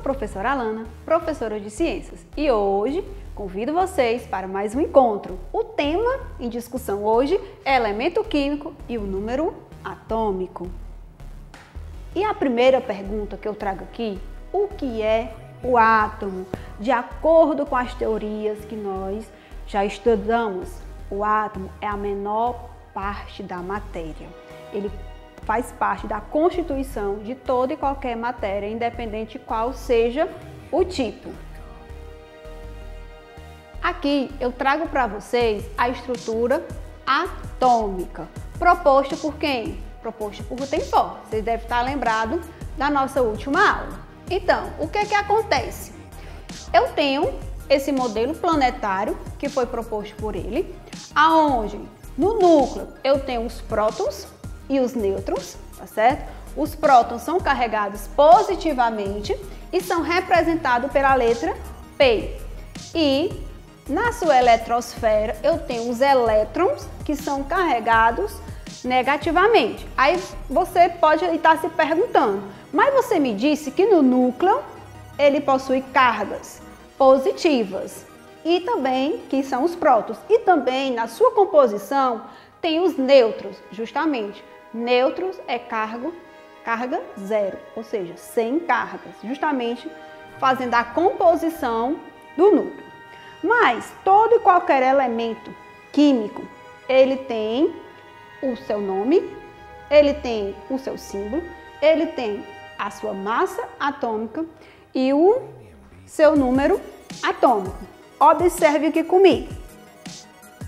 professora Alana, professora de Ciências, e hoje convido vocês para mais um encontro. O tema em discussão hoje é elemento químico e o número atômico. E a primeira pergunta que eu trago aqui, o que é o átomo? De acordo com as teorias que nós já estudamos, o átomo é a menor parte da matéria. Ele faz parte da constituição de toda e qualquer matéria, independente de qual seja o tipo. Aqui eu trago para vocês a estrutura atômica, proposta por quem? Proposta por Rutherford. Vocês devem estar lembrados da nossa última aula. Então, o que que acontece? Eu tenho esse modelo planetário que foi proposto por ele, aonde no núcleo eu tenho os prótons e os nêutrons, tá certo? Os prótons são carregados positivamente e são representados pela letra P. E na sua eletrosfera eu tenho os elétrons que são carregados negativamente. Aí você pode estar se perguntando, mas você me disse que no núcleo ele possui cargas positivas e também que são os prótons. E também na sua composição tem os nêutrons, justamente. Nêutrons é carga zero, ou seja, sem cargas, justamente fazendo a composição do núcleo. Mas todo e qualquer elemento químico, ele tem o seu nome, ele tem o seu símbolo, ele tem a sua massa atômica e o seu número atômico. Observe aqui comigo.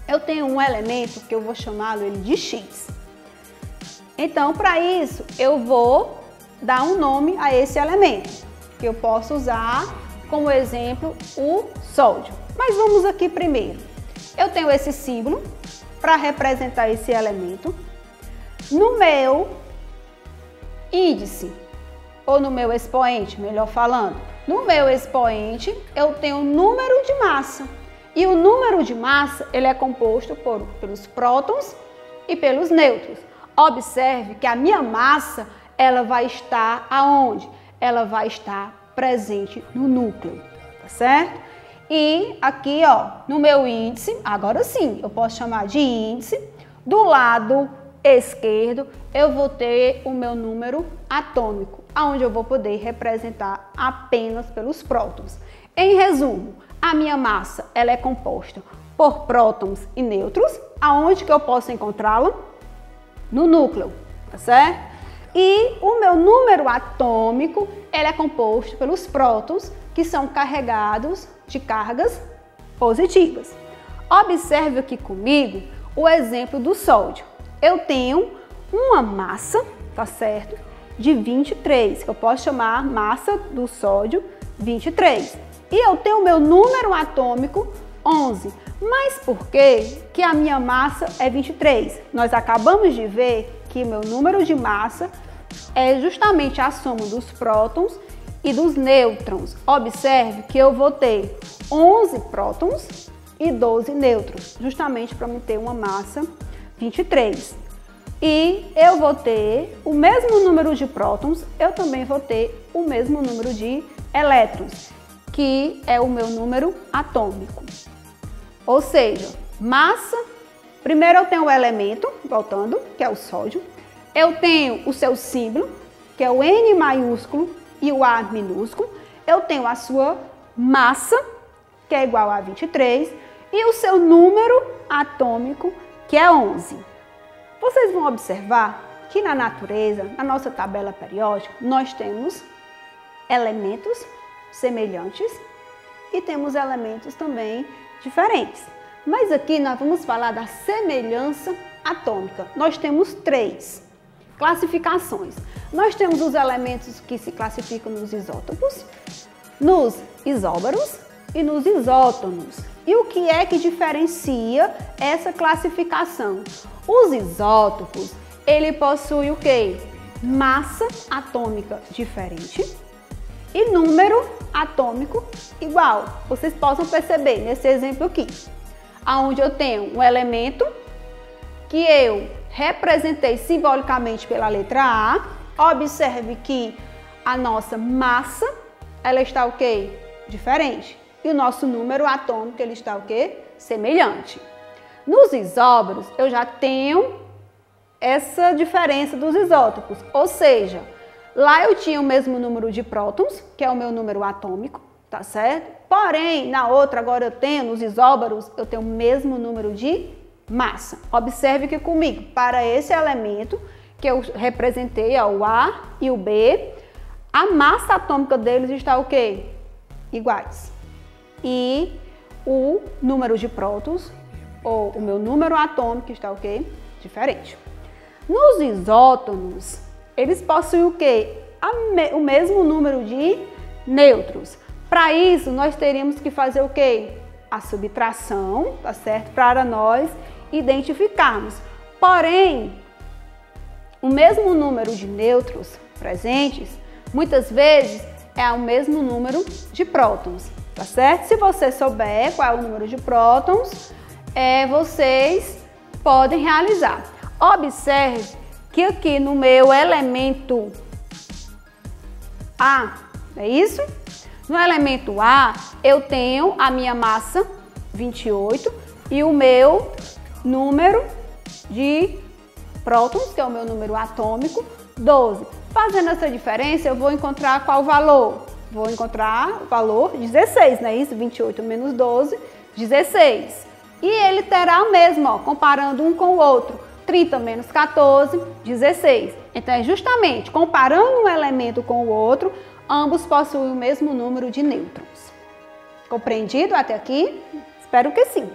Eu tenho um elemento que eu vou chamá-lo ele de X. Então, para isso, eu vou dar um nome a esse elemento, que eu posso usar como exemplo o sódio. Mas vamos aqui primeiro. Eu tenho esse símbolo para representar esse elemento. No meu índice, ou no meu expoente, melhor falando, no meu expoente eu tenho o número de massa. E o número de massa ele é composto pelos prótons e pelos nêutrons. Observe que a minha massa ela vai estar aonde? Ela vai estar presente no núcleo, tá certo? E aqui, ó, no meu índice, agora sim, eu posso chamar de índice, do lado esquerdo eu vou ter o meu número atômico, aonde eu vou poder representar apenas pelos prótons. Em resumo, a minha massa ela é composta por prótons e nêutrons, aonde que eu posso encontrá-la? No núcleo, tá certo? E o meu número atômico ele é composto pelos prótons, que são carregados de cargas positivas. Observe aqui comigo o exemplo do sódio. Eu tenho uma massa, tá certo, de 23, que eu posso chamar massa do sódio 23. E eu tenho o meu número atômico 11. Mas por que a minha massa é 23? Nós acabamos de ver que o meu número de massa é justamente a soma dos prótons e dos nêutrons. Observe que eu vou ter 11 prótons e 12 nêutrons, justamente para me ter uma massa 23. E eu vou ter o mesmo número de prótons, eu também vou ter o mesmo número de elétrons, que é o meu número atômico. Ou seja, massa, primeiro eu tenho o elemento, voltando, que é o sódio. Eu tenho o seu símbolo, que é o N maiúsculo e o A minúsculo. Eu tenho a sua massa, que é igual a 23, e o seu número atômico, que é 11. Vocês vão observar que na natureza, na nossa tabela periódica, nós temos elementos semelhantes e temos elementos também diferentes. Mas aqui nós vamos falar da semelhança atômica. Nós temos 3 classificações. Nós temos os elementos que se classificam nos isótopos, nos isóbaros e nos isótonos. E o que é que diferencia essa classificação? Os isótopos, ele possui o quê? Massa atômica diferente e número atômico igual. Vocês possam perceber nesse exemplo aqui, onde eu tenho um elemento que eu representei simbolicamente pela letra A. Observe que a nossa massa ela está o quê? Diferente. E o nosso número atômico, ele está o quê? Semelhante. Nos isóbaros, eu já tenho essa diferença dos isótopos, ou seja, lá eu tinha o mesmo número de prótons, que é o meu número atômico, tá certo? Porém, na outra, agora eu tenho, nos isóbaros, eu tenho o mesmo número de massa. Observe que comigo, para esse elemento que eu representei, ó, o A e o B, a massa atômica deles está o quê? Iguais. E o número de prótons, ou o meu número atômico, está o quê? Diferente. Nos isótonos, eles possuem o quê? O mesmo número de nêutrons. Para isso, nós teríamos que fazer o quê? A subtração, tá certo? Para nós identificarmos. Porém, o mesmo número de nêutrons presentes, muitas vezes, é o mesmo número de prótons, tá certo? Se você souber qual é o número de prótons, vocês podem realizar. Observe que aqui no meu elemento A, é isso? No elemento A, eu tenho a minha massa, 28, e o meu número de prótons, que é o meu número atômico, 12. Fazendo essa diferença, eu vou encontrar qual valor? Vou encontrar o valor 16, não é isso? 28 menos 12, 16. E ele terá o mesmo, ó, comparando um com o outro. 30 menos 14, 16. Então, é justamente comparando um elemento com o outro, ambos possuem o mesmo número de nêutrons. Compreendido até aqui? Espero que sim.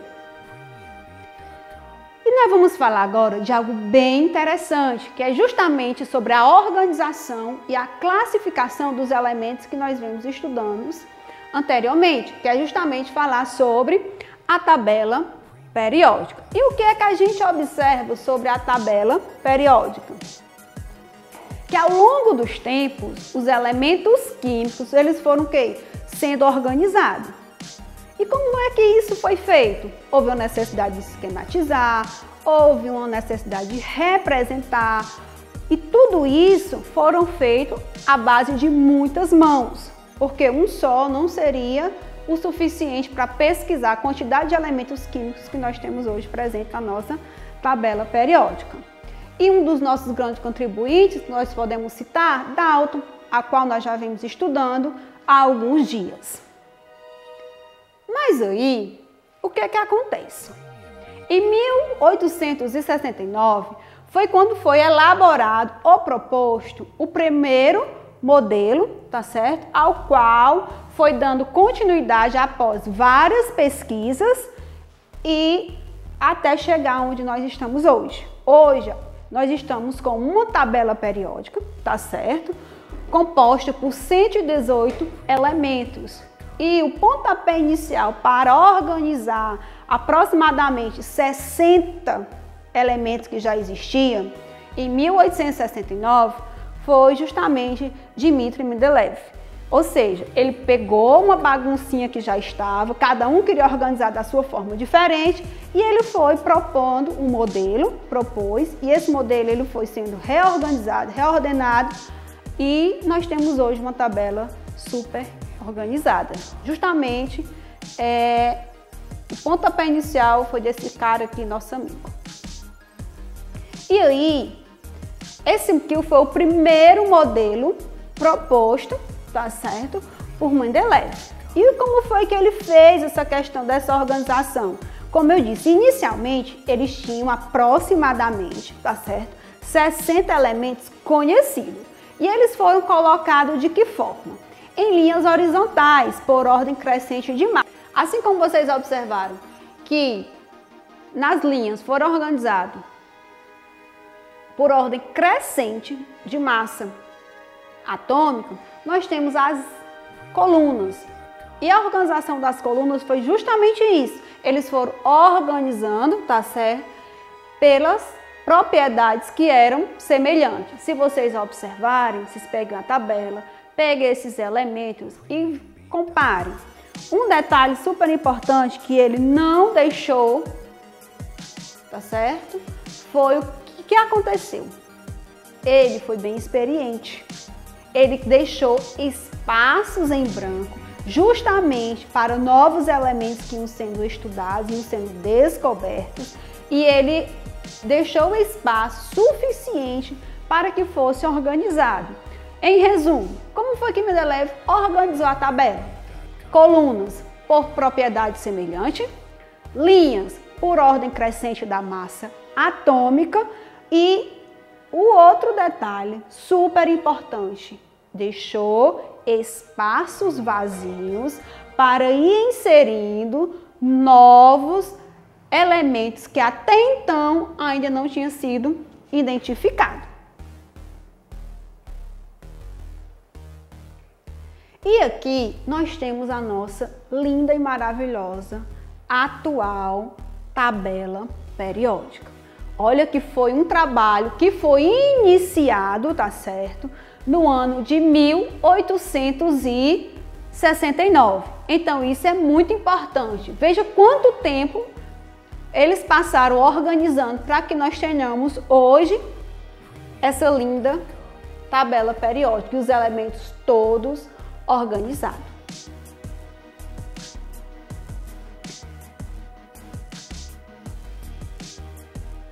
E nós vamos falar agora de algo bem interessante, que é justamente sobre a organização e a classificação dos elementos que nós vemos estudando anteriormente, que é justamente falar sobre a tabela periódica. E o que é que a gente observa sobre a tabela periódica? Que ao longo dos tempos, os elementos químicos, eles foram o quê? Sendo organizados. E como é que isso foi feito? Houve uma necessidade de esquematizar, houve uma necessidade de representar, e tudo isso foram feitos à base de muitas mãos, porque um só não seria o suficiente para pesquisar a quantidade de elementos químicos que nós temos hoje presente na nossa tabela periódica. E um dos nossos grandes contribuintes, nós podemos citar Dalton, a qual nós já vemos estudando há alguns dias. Mas aí, o que é que acontece? Em 1869, foi quando foi elaborado ou proposto o primeiro modelo, tá certo? Ao qual foi dando continuidade após várias pesquisas e até chegar onde nós estamos hoje. Hoje, nós estamos com uma tabela periódica, tá certo? Composta por 118 elementos. E o pontapé inicial para organizar aproximadamente 60 elementos que já existiam, em 1869, foi justamente Dmitri Mendeleev. Ou seja, ele pegou uma baguncinha que já estava, cada um queria organizar da sua forma diferente, e ele foi propondo um modelo, e esse modelo ele foi sendo reorganizado, reordenado, e nós temos hoje uma tabela super organizada. Justamente, o pontapé inicial foi desse cara aqui, nosso amigo. E aí, esse aqui foi o primeiro modelo proposto, tá certo, por Mendeleev. E como foi que ele fez essa questão dessa organização? Como eu disse, inicialmente eles tinham aproximadamente, tá certo, 60 elementos conhecidos. E eles foram colocados de que forma? Em linhas horizontais, por ordem crescente de massa. Assim como vocês observaram que nas linhas foram organizados por ordem crescente de massa atômica, nós temos as colunas. E a organização das colunas foi justamente isso. Eles foram organizando, tá certo, pelas propriedades que eram semelhantes. Se vocês observarem, vocês pegam a tabela, peguem esses elementos e comparem. Um detalhe super importante que ele não deixou, tá certo, foi o que aconteceu. Ele foi bem experiente. Ele deixou espaços em branco, justamente para novos elementos que iam sendo estudados, iam sendo descobertos, e ele deixou espaço suficiente para que fosse organizado. Em resumo, como foi que Mendeleev organizou a tabela? Colunas por propriedade semelhante, linhas por ordem crescente da massa atômica e o outro detalhe super importante, deixou espaços vazios para ir inserindo novos elementos que até então ainda não tinham sido identificados. E aqui nós temos a nossa linda e maravilhosa atual tabela periódica. Olha que foi um trabalho que foi iniciado, tá certo, no ano de 1869. Então isso é muito importante. Veja quanto tempo eles passaram organizando para que nós tenhamos hoje essa linda tabela periódica e os elementos todos organizados.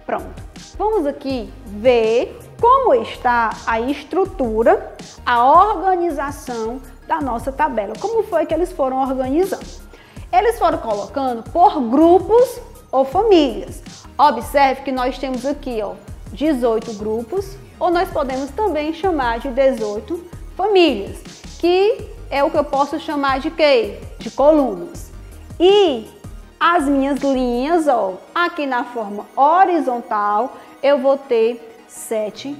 Pronto, vamos aqui ver como está a estrutura, a organização da nossa tabela. Como foi que eles foram organizando? Eles foram colocando por grupos ou famílias. Observe que nós temos aqui, 18 grupos, ou nós podemos também chamar de 18 famílias, que é o que eu posso chamar de quê? De colunas. E as minhas linhas, aqui na forma horizontal, eu vou ter 7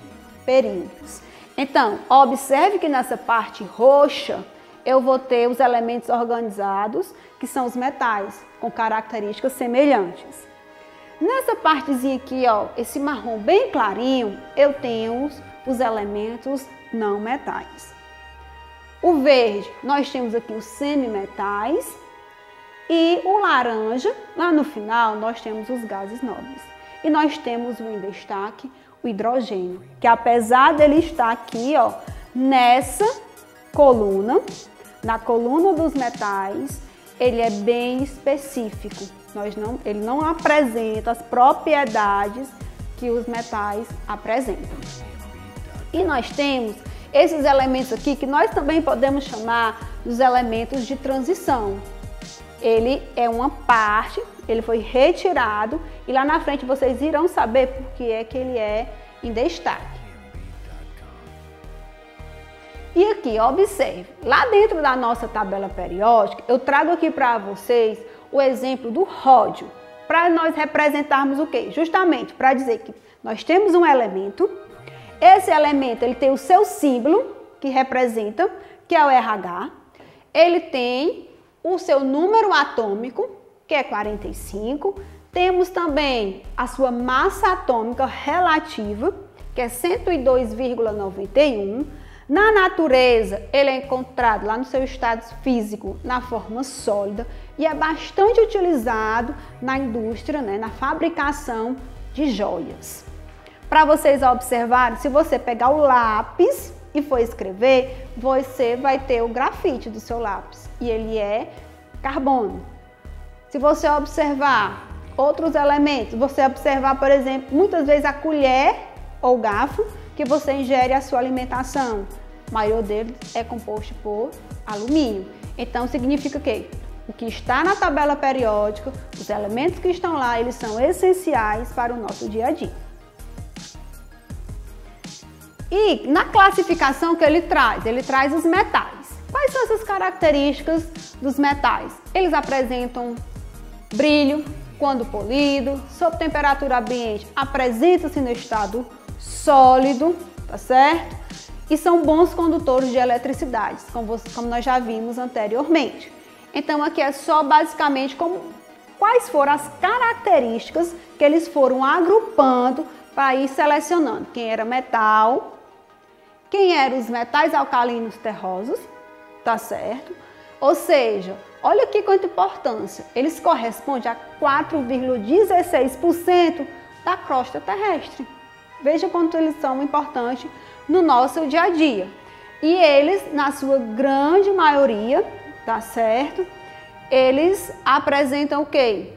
períodos. Então, observe que nessa parte roxa, eu vou ter os elementos organizados, que são os metais, com características semelhantes. Nessa partezinha aqui, esse marrom bem clarinho, eu tenho os elementos não metais. O verde, nós temos aqui os semimetais. E o laranja, lá no final, nós temos os gases nobres. E nós temos em destaque o hidrogênio, que apesar dele estar aqui, nessa coluna, na coluna dos metais, ele é bem específico. Ele não apresenta as propriedades que os metais apresentam. E nós temos esses elementos aqui, que nós também podemos chamar dos elementos de transição. Ele é uma parte, ele foi retirado e lá na frente vocês irão saber por que é que ele é em destaque. E aqui, observe, lá dentro da nossa tabela periódica, eu trago aqui para vocês o exemplo do ródio, para nós representarmos o quê? Justamente para dizer que nós temos um elemento, esse elemento ele tem o seu símbolo, que representa, que é o RH, ele tem o seu número atômico, que é 45, temos também a sua massa atômica relativa, que é 102,91. Na natureza, ele é encontrado lá no seu estado físico na forma sólida e é bastante utilizado na indústria, na fabricação de joias. Para vocês observarem, se você pegar o lápis e for escrever, você vai ter o grafite do seu lápis e ele é carbono. Se você observar outros elementos, você observar, por exemplo, muitas vezes a colher ou garfo que você ingere a sua alimentação, o maior deles é composto por alumínio. Então significa que o que está na tabela periódica, os elementos que estão lá, eles são essenciais para o nosso dia a dia. E na classificação que ele traz os metais. Quais são essas características dos metais? Eles apresentam brilho quando polido, sob temperatura ambiente, apresenta-se no estado sólido, tá certo? E são bons condutores de eletricidade, como nós já vimos anteriormente. Então aqui é só basicamente quais foram as características que eles foram agrupando para ir selecionando. Quem era metal, quem eram os metais alcalinos terrosos, tá certo? Ou seja, olha aqui quanta importância, eles correspondem a 4,16% da crosta terrestre. Veja quanto eles são importantes no nosso dia a dia. E eles, na sua grande maioria, tá certo? Eles apresentam o quê?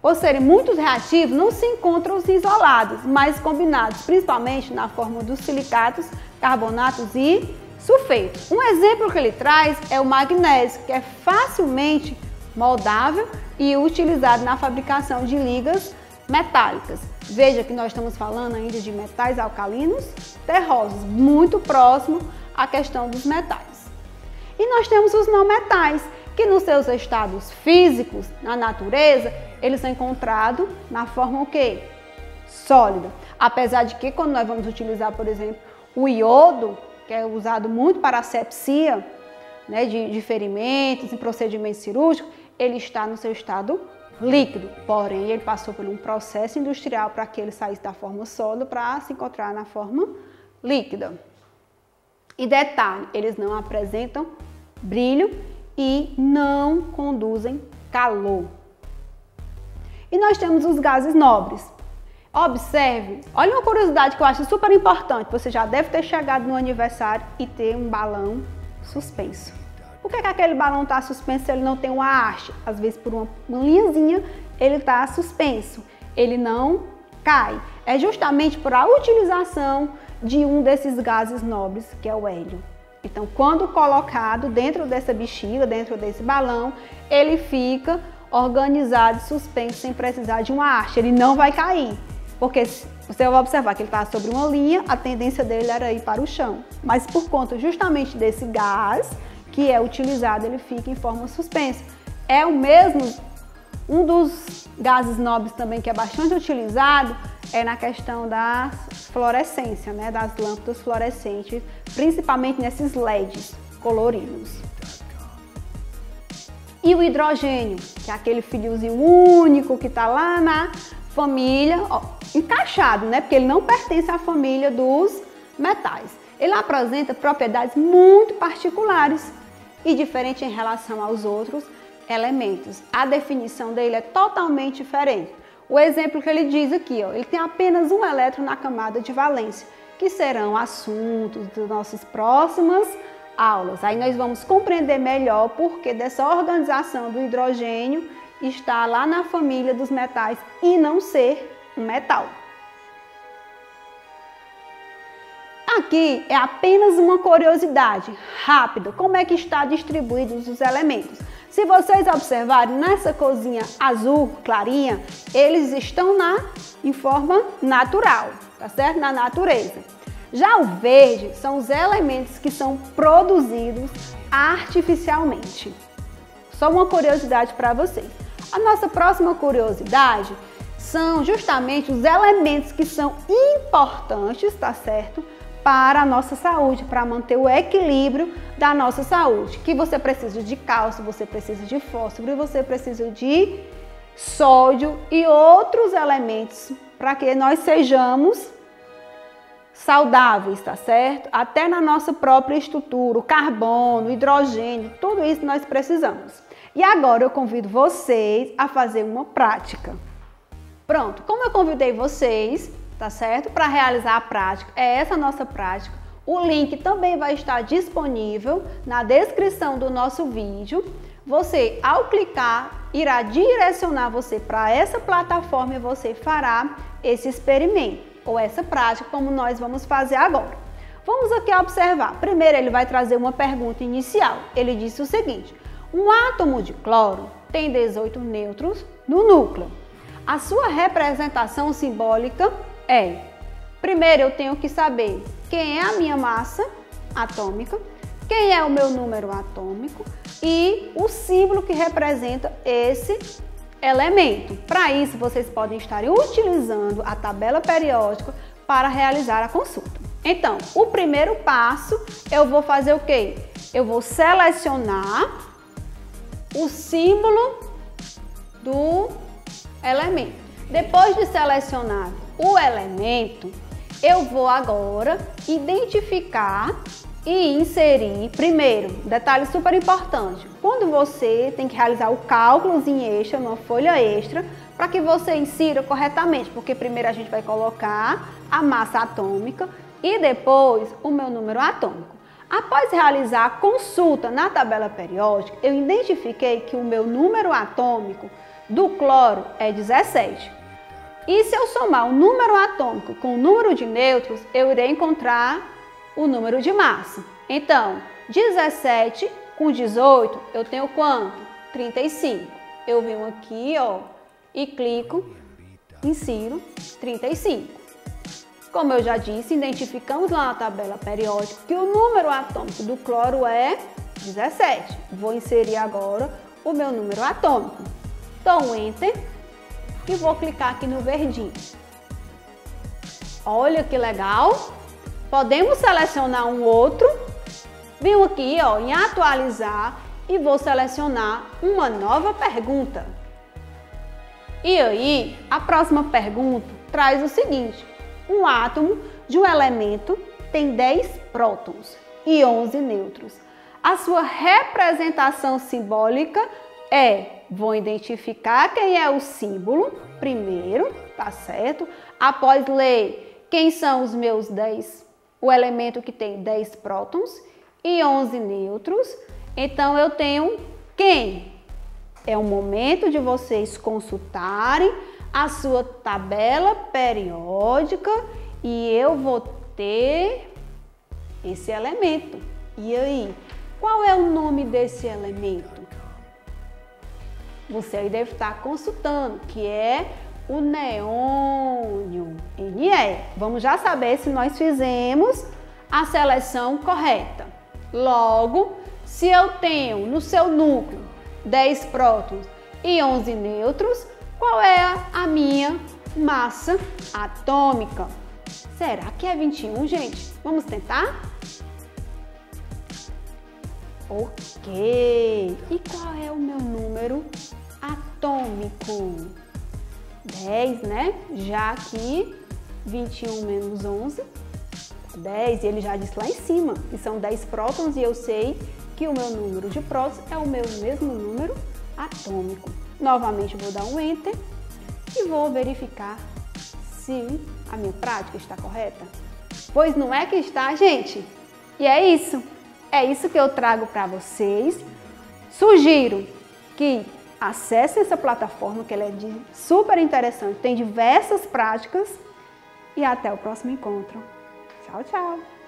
Por serem muito reativos, não se encontram isolados, mas combinados, principalmente na forma dos silicatos, carbonatos e sulfetos. Um exemplo que ele traz é o magnésio, que é facilmente moldável e utilizado na fabricação de ligas metálicas. Veja que nós estamos falando ainda de metais alcalinos terrosos, muito próximo à questão dos metais. E nós temos os não metais, que nos seus estados físicos, na natureza, eles são encontrados na forma o quê? Sólida. Apesar de que quando nós vamos utilizar, por exemplo, o iodo, que é usado muito para asepsia, né, de ferimentos e procedimentos cirúrgicos, ele está no seu estado líquido, porém ele passou por um processo industrial para que ele saísse da forma sólida para se encontrar na forma líquida. E detalhe, eles não apresentam brilho e não conduzem calor. E nós temos os gases nobres. Observe, olha uma curiosidade que eu acho super importante, você já deve ter chegado no aniversário e ter um balão suspenso. Por que aquele balão está suspenso se ele não tem uma haste? Às vezes por uma linhazinha ele está suspenso, ele não cai. É justamente por a utilização de um desses gases nobres, que é o hélio. Então, quando colocado dentro dessa bexiga, dentro desse balão, ele fica organizado, suspenso, sem precisar de uma haste. Ele não vai cair, porque você vai observar que ele está sobre uma linha, a tendência dele era ir para o chão. Mas por conta justamente desse gás que é utilizado, ele fica em forma suspensa. É o mesmo, um dos gases nobres também que é bastante utilizado é na questão da fluorescência, né, das lâmpadas fluorescentes, principalmente nesses LEDs coloridos. E o hidrogênio, que é aquele filhozinho único que está lá na família, ó, encaixado, né, porque ele não pertence à família dos metais. Ele apresenta propriedades muito particulares e diferente em relação aos outros elementos. A definição dele é totalmente diferente. O exemplo que ele diz aqui, ó, ele tem apenas um elétron na camada de valência, que serão assuntos das nossas próximas aulas. Aí nós vamos compreender melhor o porquê dessa organização do hidrogênio estar lá na família dos metais e não ser um metal. Aqui é apenas uma curiosidade rápida, como é que está distribuídos os elementos. Se vocês observarem nessa corzinha azul clarinha, eles estão em forma natural, tá certo? Na natureza. Já o verde são os elementos que são produzidos artificialmente. Só uma curiosidade para vocês. A nossa próxima curiosidade são justamente os elementos que são importantes, tá certo? Para a nossa saúde, para manter o equilíbrio da nossa saúde. Que você precisa de cálcio, você precisa de fósforo, você precisa de sódio e outros elementos para que nós sejamos saudáveis, tá certo? Até na nossa própria estrutura, o carbono, o hidrogênio, tudo isso nós precisamos. E agora eu convido vocês a fazer uma prática. Pronto, como eu convidei vocês, tá certo? Para realizar a prática, é essa a nossa prática. O link também vai estar disponível na descrição do nosso vídeo. Você, ao clicar, irá direcionar você para essa plataforma e você fará esse experimento ou essa prática como nós vamos fazer agora. Vamos aqui observar. Primeiro ele vai trazer uma pergunta inicial. Ele disse o seguinte: um átomo de cloro tem 18 nêutrons no núcleo. A sua representação simbólica é, primeiro eu tenho que saber quem é a minha massa atômica, quem é o meu número atômico e o símbolo que representa esse elemento. Para isso, vocês podem estar utilizando a tabela periódica para realizar a consulta. Então, o primeiro passo, eu vou fazer o quê? Eu vou selecionar o símbolo do elemento. Depois de selecionar o elemento, eu vou agora identificar e inserir, primeiro, detalhe super importante, quando você tem que realizar o cálculo em extra, numa folha extra, para que você insira corretamente, porque primeiro a gente vai colocar a massa atômica e depois o meu número atômico. Após realizar a consulta na tabela periódica, eu identifiquei que o meu número atômico do cloro é 17. E se eu somar o número atômico com o número de nêutrons, eu irei encontrar o número de massa. Então, 17 com 18, eu tenho quanto? 35. Eu venho aqui, ó, e clico, insiro 35. Como eu já disse, identificamos lá na tabela periódica que o número atômico do cloro é 17. Vou inserir agora o meu número atômico. Dou um Enter e vou clicar aqui no verdinho. Olha que legal! Podemos selecionar um outro. Venho aqui, ó, em atualizar e vou selecionar uma nova pergunta. E aí, a próxima pergunta traz o seguinte: um átomo de um elemento tem 10 prótons e 11 nêutrons. A sua representação simbólica vou identificar quem é o símbolo primeiro, tá certo? Após ler quem são os meus 10, o elemento que tem 10 prótons e 11 nêutrons, então eu tenho quem? É o momento de vocês consultarem a sua tabela periódica e eu vou ter esse elemento. E aí, qual é o nome desse elemento? Você aí deve estar consultando, que é o neônio, Ne. Vamos já saber se nós fizemos a seleção correta. Logo, se eu tenho no seu núcleo 10 prótons e 11 nêutrons, qual é a minha massa atômica? Será que é 21, gente? Vamos tentar? Ok. E qual é o meu número atômico? 10, né? Já que 21 menos 11, 10. E ele já disse lá em cima que são 10 prótons e eu sei que o meu número de prótons é o meu mesmo número atômico. Novamente vou dar um Enter e vou verificar se a minha prática está correta. Pois não é que está, gente? E é isso. É isso que eu trago para vocês. Sugiro que acessem essa plataforma, que ela é super interessante. Tem diversas práticas. E até o próximo encontro. Tchau, tchau!